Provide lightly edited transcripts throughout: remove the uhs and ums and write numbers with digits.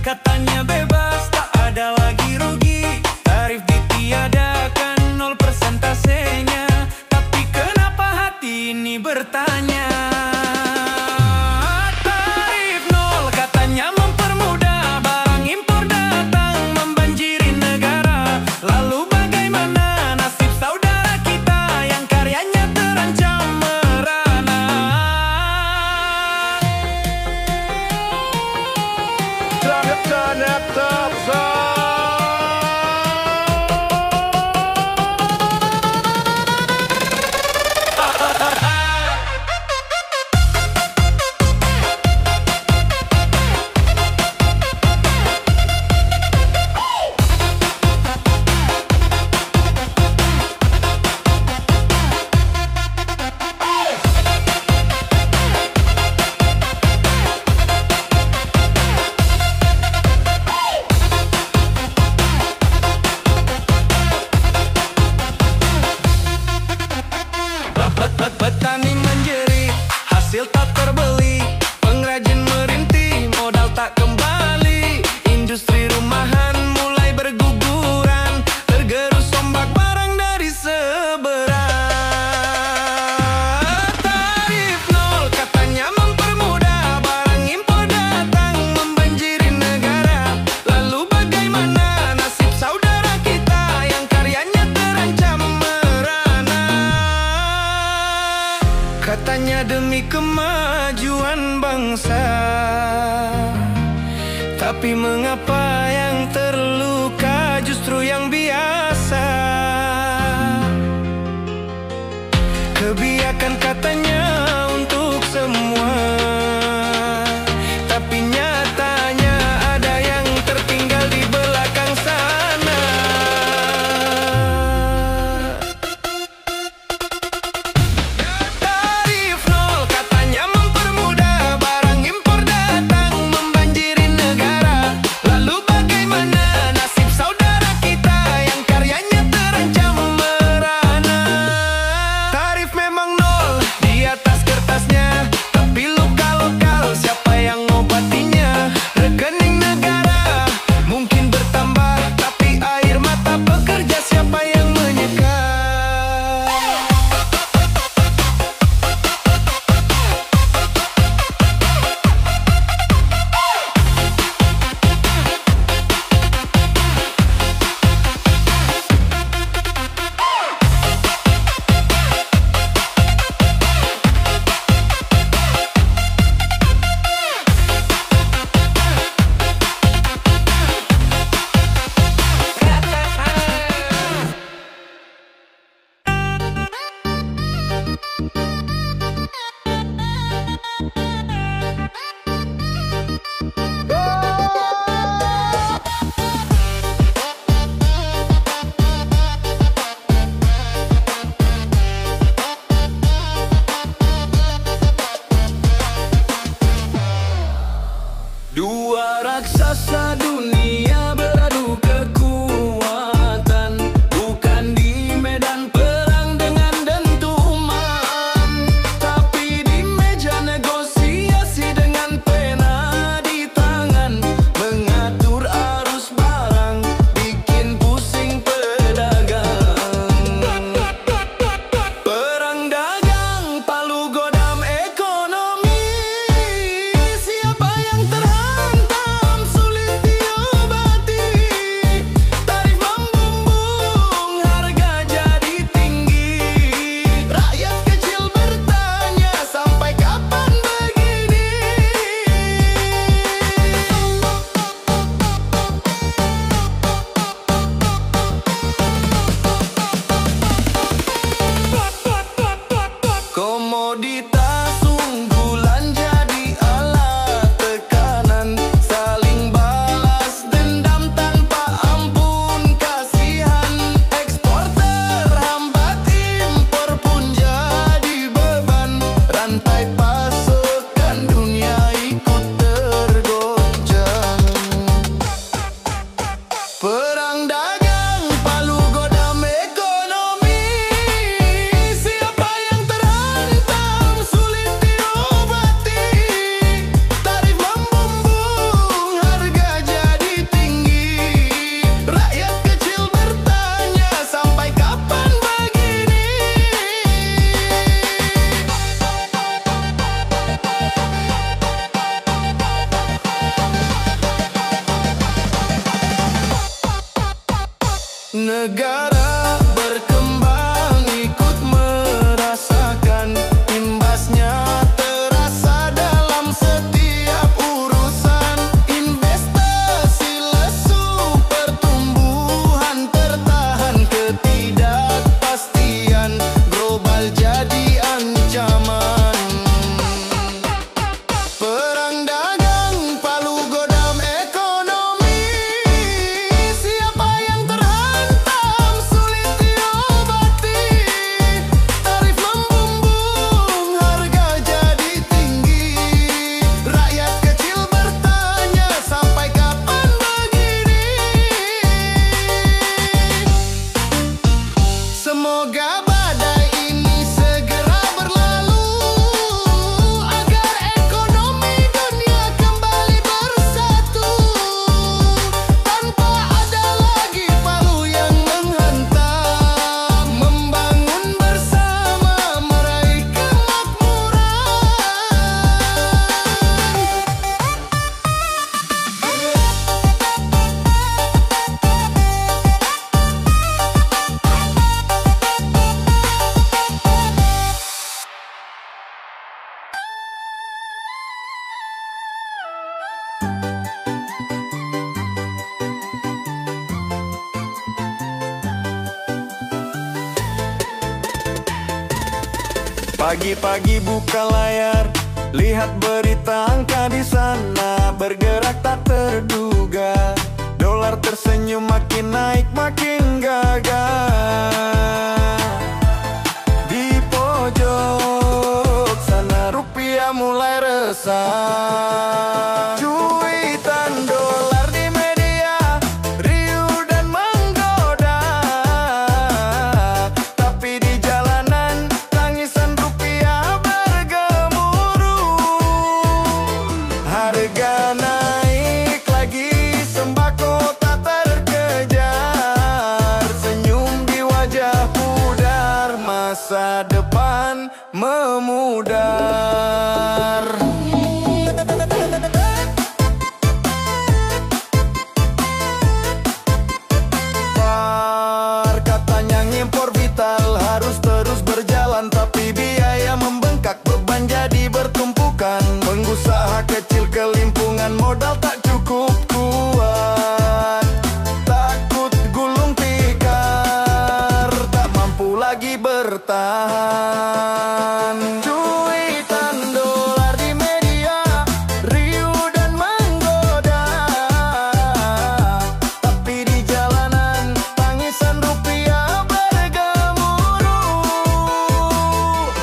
Katanya bebas, tak ada lagi rugi. Tarif ditiadakan, 0 persentasenya. Tapi kenapa hati ini bertanya? Tarif 0 katanya mempermudah, barang impor datang membanjiri negara. Lalu bagaimana nasib saudara kita yang karyanya terancam merana? Turn up top song. Petani menjerit, hasil tak terbeli. Pengrajin merintih, modal tak kembali. Industri rumahan mulai berguguran, tergerus ombak barang dari seberang. Tarif 0 katanya mempermudah, barang impor datang membanjiri negara. Lalu bagaimana nasib saudara kita yang karyanya terancam merana? Katanya demi kemajuan bangsa, tapi mengapa yang terluka justru yang biasa? Kebijakan katanya untuk semua, tapi nyatanya ada yang tertinggal di belakang sana. Tarif 0 katanya mempermudah, barang impor datang membanjiri negara. Lalu bagaimana nasib saudara kita yang karyanya terancam merana? Tarif memang 0 di atas kertasnya, tapi luka lokal siapa yang ngobatinya? Rekening negara mungkin bertambah, tapi air mata pekerja siapa yang menyeka? Dua raksasa dunia beradu kekuatan, bukan di medan perang dengan dentuman, tapi di meja negosiasi dengan pena di tangan, mengatur arus barang, bikin pusing pedagang. Perang dagang, palu godam ekonomi, siapa yang terhantam sulit dia negara berkembang ikut merasakan imbasnya terasa dalam setiap urusan. Investasi lesu, pertumbuhan tertahan, ketidakpastian global jadi ancaman. Perang dagang palu godam ekonomi, siapa yang terhantam sulit diobati. Tarif membumbung, harga jadi tinggi, rakyat kecil bertanya sampai kapan begini. Semoga badai ini segera berlalu, agar ekonomi dunia kembali bersatu, tanpa ada lagi palu yang menghantam. Membangun bersama, meraih kemakmuran. Pagi-pagi buka layar, lihat berita angka di sana bergerak tak terduga. Dolar tersenyum makin naik makin gagah. Di pojok sana rupiah mulai resah. Cuitan dolar di media riuh dan menggoda, tapi di jalanan tangisan rupiah bergemuruh. Harga naik lagi, sembako tak terkejar, senyum di wajah pudar, masa depan memudar. Katanya ngimpor vital harus terus berjalan, tapi biaya membengkak, beban jadi bertumpukan. Pengusaha kecil kelimpungan, modal tak cukup kuat, takut gulung tikar, tak mampu lagi bertahan. Cuitan dolar di media riuh dan menggoda, tapi di jalanan tangisan rupiah bergemuruh.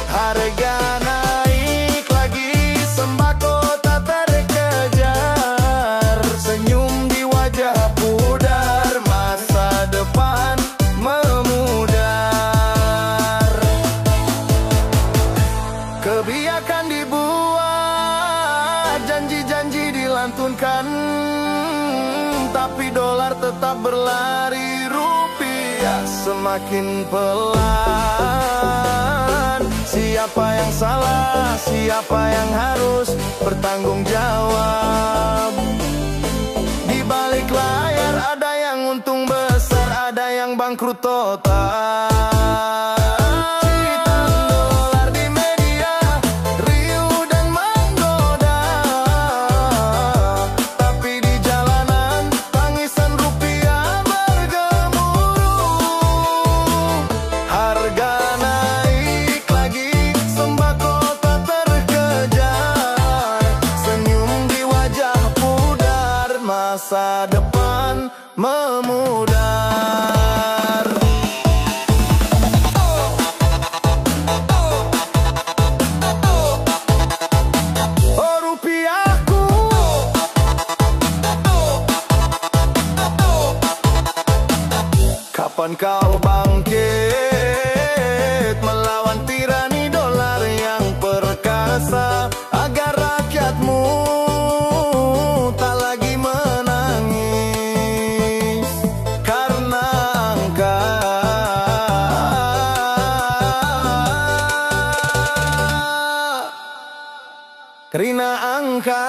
Harga naik lagi, sembako tak terkejar, senyum di wajah pudar, masa depan memudar. Kebijakan dibuat, janji-janji dilantunkan, tapi dolar tetap berlari, rupiah semakin pelan. Siapa yang salah, siapa yang harus bertanggung jawab? Di balik layar ada yang untung besar, ada yang bangkrut total. Cuitan dolar di media riuh dan menggoda, tapi di jalanan tangisan rupiah bergemuruh. Harga naik lagi, sembako tak terkejar, senyum di wajah pudar, masa depan memudar. Oh rupiahku, kapan kau bangkit melawan tirani dolar yang perkasa, agar rakyatmu tak lagi menangis karena angka. Karena angka.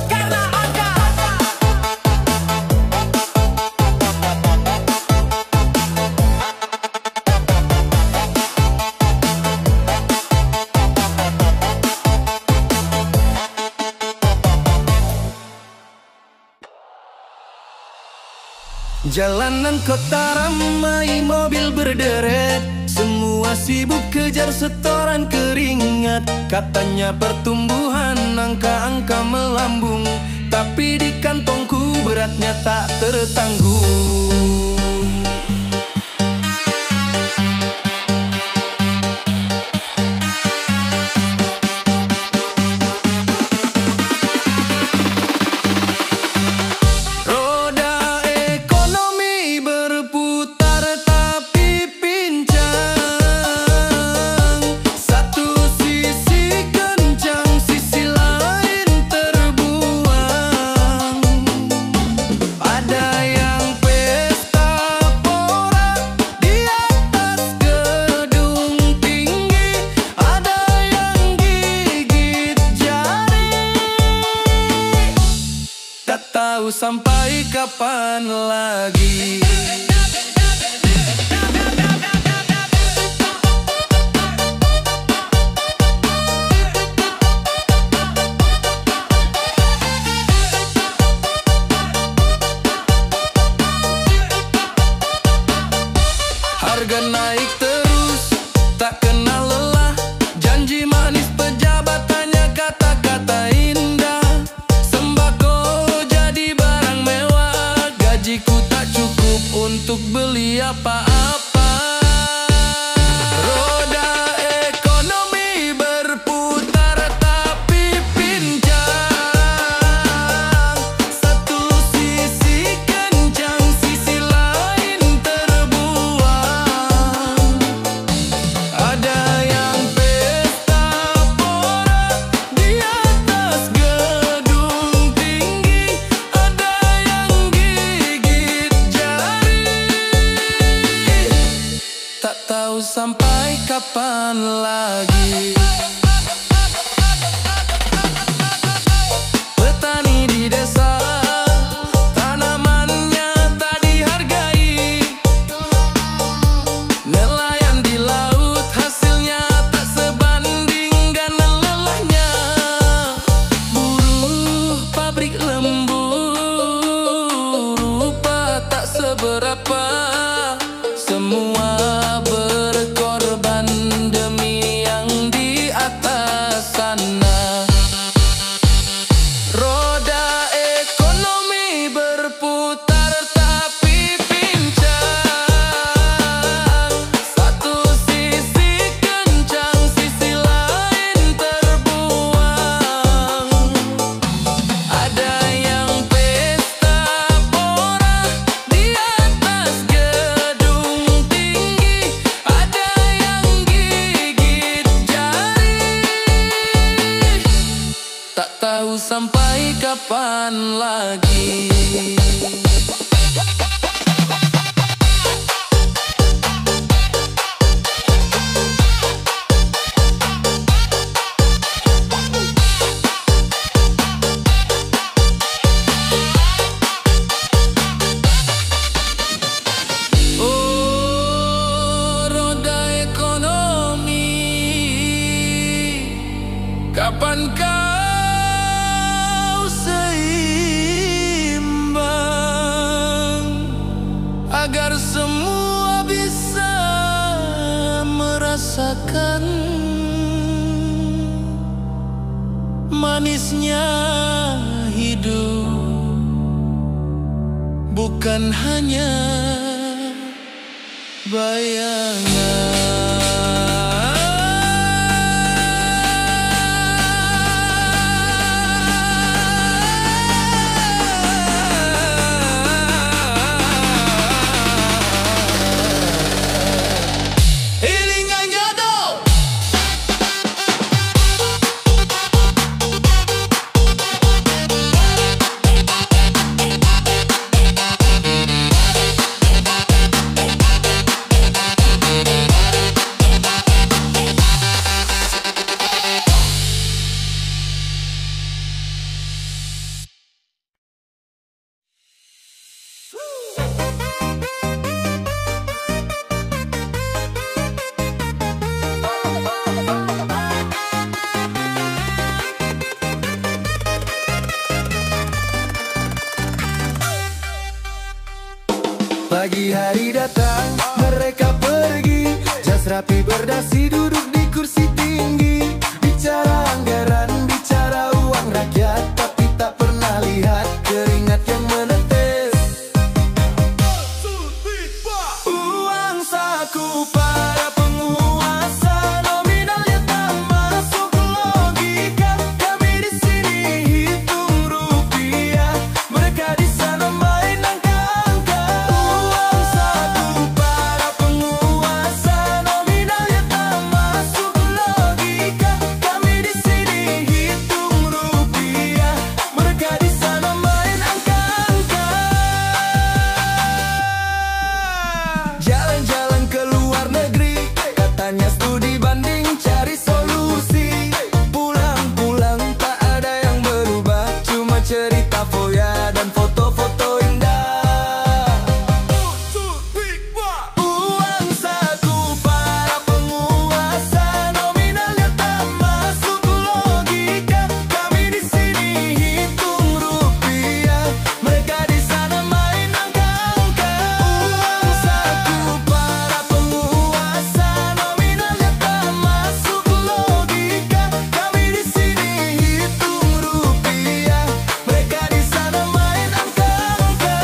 Karena angka. Jalanan kota ramai, mobil berderet, semua sibuk kejar setoran keringat. Katanya pertumbuhan angka-angka melambung, tapi di kantongku beratnya tak tertanggung. Tahu sampai kapan lagi. Harga naik terus, tak kenal lelah. Janji manis pejabat hanya kata-kata indah. Gajiku tak cukup untuk beli apa-apa. Roda ekonomi berputar tapi pincang. Satu sisi kencang, sisi lain terbuang. Ada yang pesta pora di atas gedung tinggi, ada yang tak tahu sampai kapan lagi. Petani di desa, tanamannya tak dihargai. Nelayan di laut, hasilnya tak sebanding dengan lelahnya. Buruh pabrik lembur, upah tak seberapa. Semua berkorban demi yang di atas sana. Roda ekonomi berputar tapi pincang. Satu sisi kencang, sisi lain terbuang. Ada yang pesta pora di atas gedung tinggi, ada yang gigit jari. Tak tahu sampai kapan lagi. Oh, roda ekonomi, kapan kau seimbang agar semua bisa merasakan manisnya hidup, bukan hanya bayangan. Pagi hari datang, mereka pergi, jas rapi berdasi, duduk di kursi tinggi. Bicara anggaran, bicara uang rakyat, tapi tak pernah lihat keringat yang menetes. Uang saku para penguasa, nominalnya tak masuk logika. Kami di sini hitung rupiah, mereka di sana main angka-angka. Uang saku para penguasa, nominalnya tak masuk logika. Kami di sini hitung rupiah, mereka di sana main angka-angka. Jalan-jalan ke luar negeri, katanya studi banding cari solusi. Pulang-pulang tak ada yang berubah, cuma cerita foya dan foto-foto indah. Uang saku para penguasa, nominalnya tak masuk logika. Kami di sini hitung rupiah, mereka di sana main angka-angka. Uang saku para penguasa, nominalnya tak masuk logika. Kami di sini hitung rupiah, mereka di sana main angka-angka.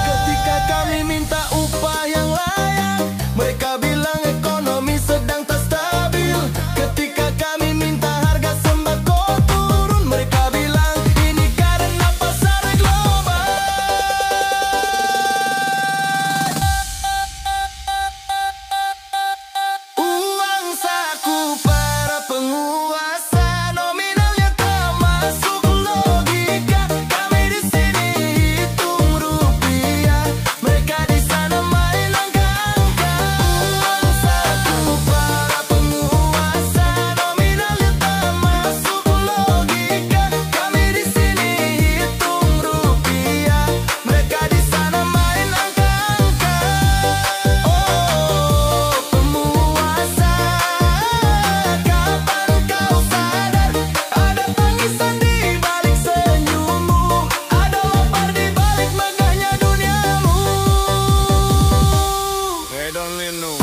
Ketika kami minta upah yang layak, mereka bilang ekonomi sedang tak stabil. Ketika kami minta harga sembako turun, mereka bilang ini karena pasar global. Uang saku para penguasa, nominalnya tak masuk logika. Kami di sini hitung rupiah, mereka di sana main angka-angka. Uang saku para penguasa, nominalnya tak masuk logika. Kami di sini hitung rupiah, mereka di sana main angka-angka. Oh penguasa, kapan kau sadar? Ada tangisan di balik senyummu, ada lapar di balik megahnya duniamu. Hey, don't leave no.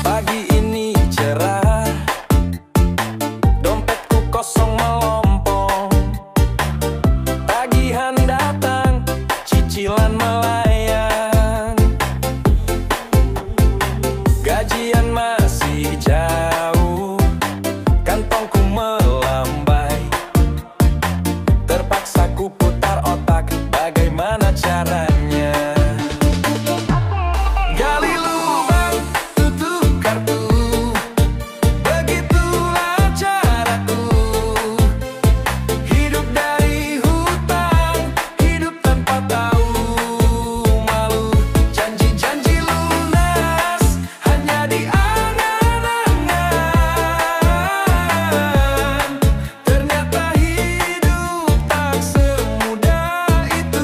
Pagi ini cerah, dompetku kosong melompong. Tagihan datang, cicilan melayang. Gajian masih jauh, kantongku melambai. Terpaksa ku putar otak, bagaimana caranya? Gali lubang, tutup kartu, begitulah caraku. Hidup dari hutang, hidup tanpa tahu malu. Janji-janji lunas, hanya di angan-angan. Ternyata hidup tak semudah itu.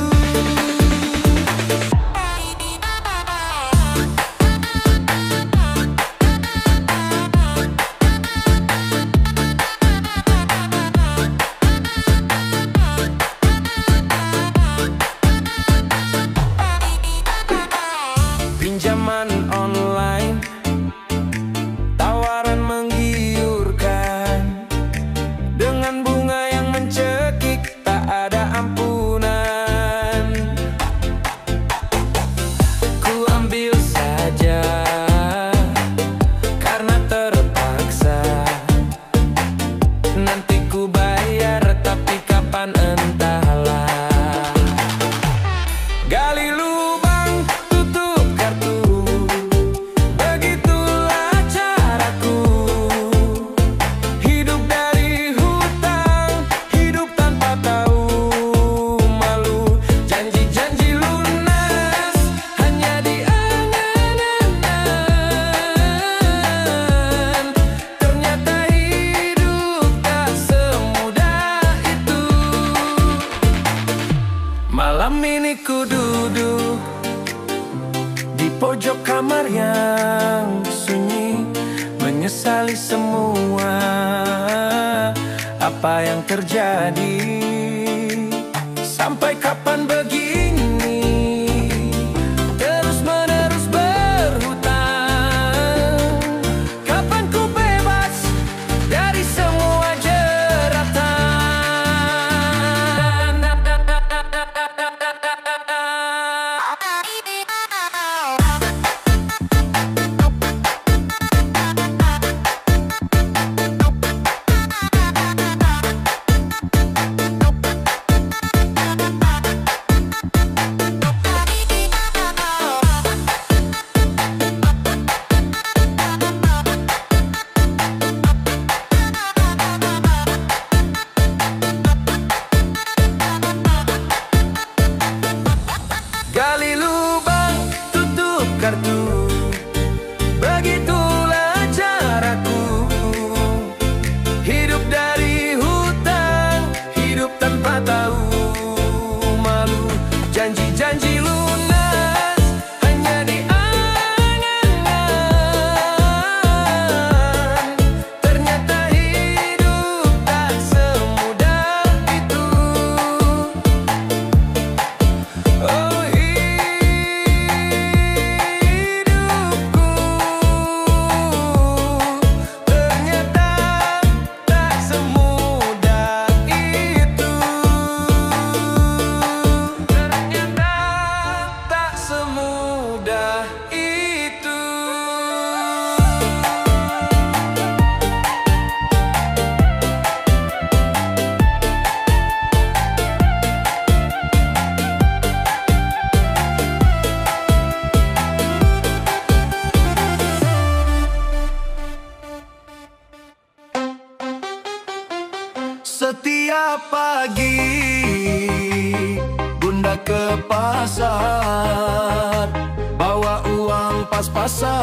Pinjaman online, tawaran menggiurkan, dengan bunga yang mencekik, tak ada ampunan. Ku ambil saja, karena terpaksa. Nanti ku bayar pojok kamar yang sunyi, menyesali semua apa yang terjadi. Sampai kapan begini, terus menerus berhutang? Kapan ku bebas dari semua jeratan? Gali lubang, tutup kartu, begitulah caraku. Hidup dari hutang, hidup tanpa tahu malu. Janji-janji lunas hanya di angan-angan. Ternyata hidup tak semudah itu. Oh, hidupku ternyata tak semudah itu. Ternyata tak semudah itu. Setiap pagi Bunda ke pasar, bawa uang pas-pasan,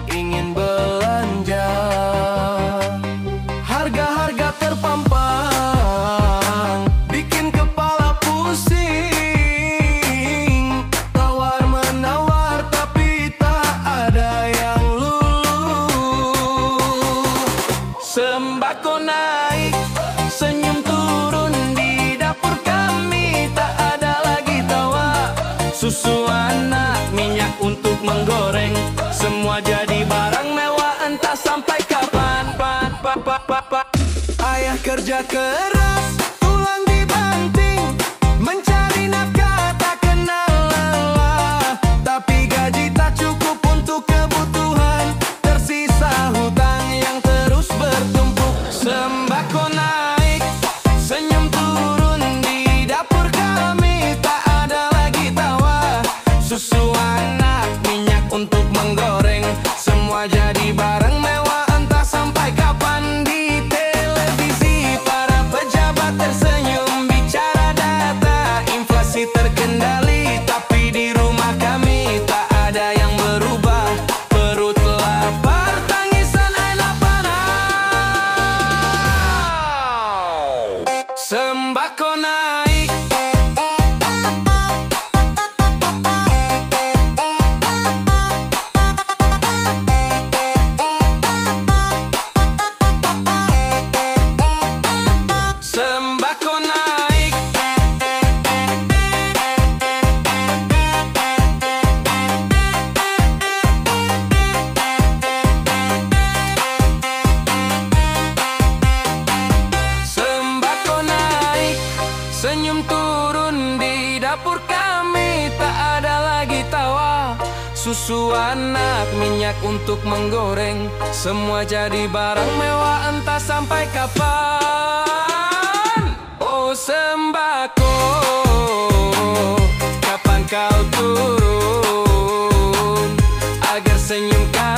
ingin belanja. Harga-harga terpampang, bikin kepala pusing. Tawar-menawar tapi tak ada yang luluh. Sembako naik, senyum turun di dapur kami, tak ada lagi tawa. Susu anak, minyak untuk menggoreng, semua jadi barang mewah entah sampai kapan. Ayah kerja keras, tulang dibanting, mencari nafkah tak kenal lelah. Tapi gaji tak cukup untuk kebutuhan, tersisa hutang yang terus bertumpuk. Sembako naik, senyum turun di dapur kami, tak ada lagi tawa. Susu anak, minyak untuk menggoreng, semua jadi barang mewah entah sampai kapan. Di televisi para pejabat tersenyum bicara data inflasi terkendali, tapi di rumah kami tak ada yang berubah. Perut lapar, tangisan air panas. Sembako naik, sembako naik, sembako naik, senyum turun di dapur kami, tak ada lagi tawa. Susu anak, minyak untuk menggoreng, semua jadi barang mewah entah sampai kapan. Oh sembako, kapan kau turun agar senyum kami